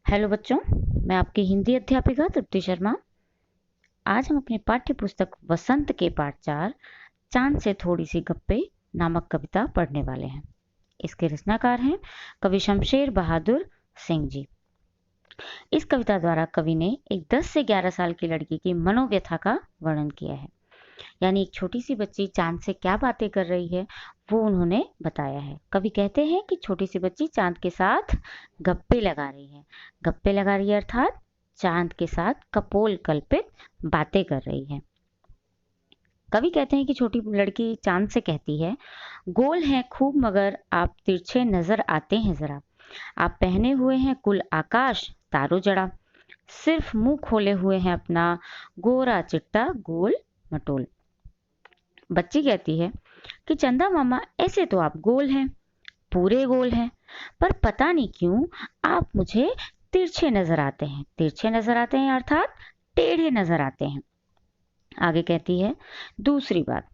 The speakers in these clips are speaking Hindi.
हेलो बच्चों, मैं आपकी हिंदी अध्यापिका तृप्ति शर्मा। आज हम अपनी पाठ्य पुस्तक वसंत के पाठ 4 चांद से थोड़ी सी गप्पे नामक कविता पढ़ने वाले हैं। इसके रचनाकार हैं कवि शमशेर बहादुर सिंह जी। इस कविता द्वारा कवि ने एक 10 से 11 साल की लड़की की मनोव्यथा का वर्णन किया है। यानी एक छोटी सी बच्ची चांद से क्या बातें कर रही है वो उन्होंने बताया है। कवि कहते हैं कि छोटी सी बच्ची चांद के साथ गप्पे लगा रही है। गप्पे लगा रही है अर्थात चांद के साथ कपोल कल्पित बातें कर रही है। कवि कहते हैं कि छोटी लड़की चांद से कहती है, गोल है खूब मगर आप तिरछे नजर आते हैं जरा। आप पहने हुए हैं कुल आकाश तारों जड़ा। सिर्फ मुंह खोले हुए हैं अपना गोरा चिट्टा गोल मटोल। बच्ची कहती है कि चंदा मामा ऐसे तो आप गोल हैं, पूरे गोल हैं, पर पता नहीं क्यों आप मुझे तिरछे नजर आते हैं। तिरछे नजर आते हैं अर्थात टेढ़े नजर आते हैं। आगे कहती है दूसरी बात,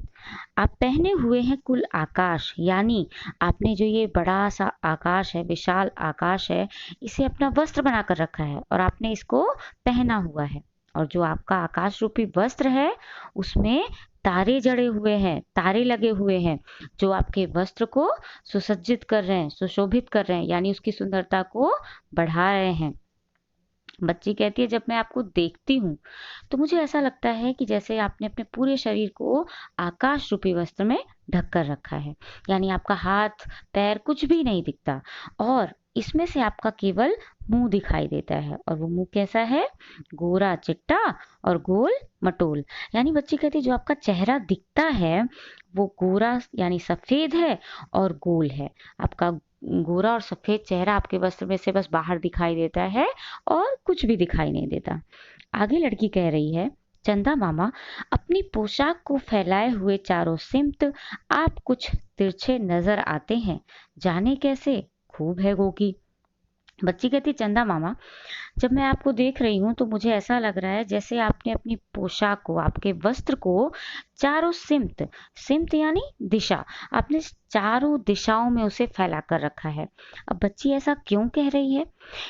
आप पहने हुए हैं कुल आकाश, यानी आपने जो ये बड़ा सा आकाश है, विशाल आकाश है, इसे अपना वस्त्र बनाकर रखा है और आपने इसको पहना हुआ है। और जो आपका आकाश रूपी वस्त्र है उसमें तारे जड़े हुए हैं, तारे लगे हुए हैं जो आपके वस्त्र को सुसज्जित कर रहे हैं, सुशोभित कर रहे हैं, यानी उसकी सुंदरता को बढ़ा रहे हैं। बच्ची कहती है जब मैं आपको देखती हूँ तो मुझे ऐसा लगता है कि जैसे आपने अपने पूरे शरीर को आकाश रूपी वस्त्र में ढक कर रखा है, यानी आपका हाथ पैर कुछ भी नहीं दिखता और इसमें से आपका केवल मुंह दिखाई देता है। और वो मुंह कैसा है? गोरा चिट्टा और गोल मटोल। यानी बच्ची कहती है जो आपका चेहरा दिखता है वो गोरा यानी सफेद है और गोल है। आपका गोरा और सफेद चेहरा आपके वस्त्र में से बस बाहर दिखाई देता है और कुछ भी दिखाई नहीं देता। आगे लड़की कह रही है, चंदा मामा अपनी पोशाक को फैलाए हुए चारों सिमत आप कुछ तिरछे नजर आते हैं, जाने कैसे खूब है गोगी। बच्ची कहती चंदा मामा जब मैं आपको देख रही हूँ तो मुझे ऐसा लग रहा है जैसे आपने अपनी पोशाक को, आपके वस्त्र को चारों सिमत, सिमत यानी दिशा, आपने चारों दिशाओं में उसे फैला कर रखा है। अब बच्ची ऐसा क्यों कह रही है?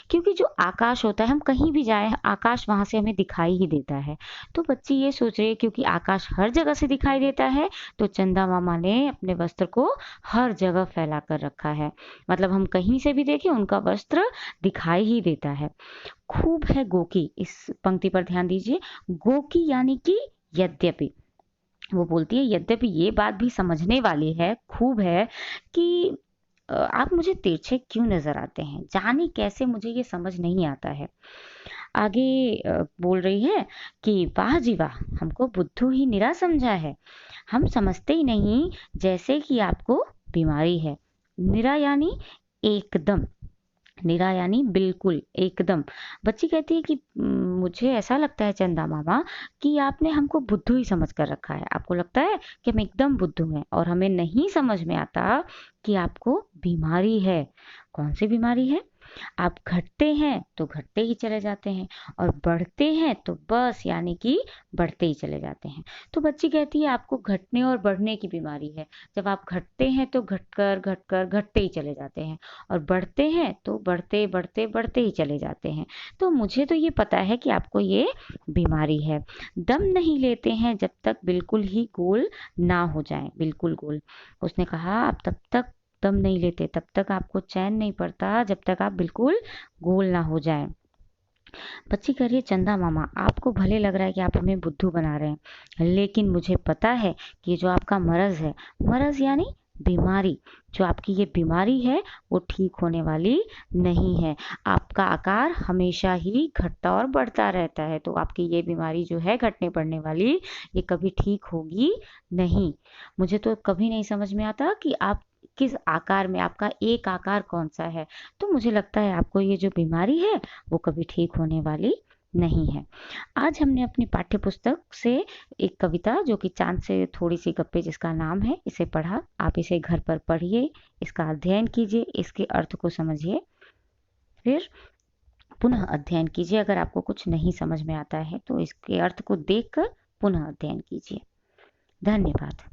क्योंकि जो आकाश होता है, हम कहीं भी जाए आकाश वहां से हमें दिखाई ही देता है। तो बच्ची ये सोच रही है क्योंकि आकाश हर जगह से दिखाई देता है तो चंदा मामा ने अपने वस्त्र को हर जगह फैला कर रखा है। मतलब हम कहीं से भी देखें उनका वस्त्र दिखाई ही देता है। खूब है गोकी, इस पंक्ति पर ध्यान दीजिए। गोकी यानी कि यद्यपि, वो बोलती है यद्यपि ये बात भी समझने वाली है, खूब है कि आप मुझे तिरछे क्यों नजर आते हैं, जाने कैसे मुझे ये समझ नहीं आता है। आगे बोल रही है कि वाह जी वाह, हमको बुद्धू ही निरा समझा है, हम समझते ही नहीं जैसे कि आपको बीमारी है। निरा यानी एकदम, निरा यानी बिल्कुल एकदम। बच्ची कहती है कि मुझे ऐसा लगता है चंदा मामा कि आपने हमको बुद्धू ही समझ कर रखा है। आपको लगता है कि हम एकदम बुद्धू हैं और हमें नहीं समझ में आता कि आपको बीमारी है। कौन सी बीमारी है? आप घटते हैं तो घटते ही चले जाते हैं और बढ़ते हैं तो बस यानी कि बढ़ते ही चले जाते हैं। तो बच्ची कहती है आपको घटने और बढ़ने की बीमारी है। जब आप घटते हैं तो घटकर घटकर घटते ही चले जाते हैं और बढ़ते हैं तो बढ़ते बढ़ते बढ़ते ही चले जाते हैं। तो मुझे तो ये पता है कि आपको ये बीमारी है। दम नहीं लेते हैं जब तक बिल्कुल ही गोल ना हो जाए, बिल्कुल गोल। उसने कहा आप तब तक दम नहीं लेते, तब तक आपको चैन नहीं पड़ता जब तक आप बिल्कुल गोल ना हो जाए। बच्ची कह रही है चंदा मामा आपको भले लग रहा है कि आप हमें बुद्धू बना रहे हैं, लेकिन मुझे पता है कि जो आपका मरज है, मरज यानी बीमारी, जो आपकी ये बीमारी है वो ठीक होने वाली नहीं है। आपका आकार हमेशा ही घटता और बढ़ता रहता है, तो आपकी ये बीमारी जो है घटने बढ़ने वाली, ये कभी ठीक होगी नहीं। मुझे तो कभी नहीं समझ में आता कि आप किस आकार में, आपका एक आकार कौन सा है। तो मुझे लगता है आपको ये जो बीमारी है वो कभी ठीक होने वाली नहीं है। आज हमने अपनी पाठ्य पुस्तक से एक कविता जो कि चांद से थोड़ी सी गप्पे जिसका नाम है, इसे पढ़ा। आप इसे घर पर पढ़िए, इसका अध्ययन कीजिए, इसके अर्थ को समझिए, फिर पुनः अध्ययन कीजिए। अगर आपको कुछ नहीं समझ में आता है तो इसके अर्थ को देखकर पुनः अध्ययन कीजिए। धन्यवाद।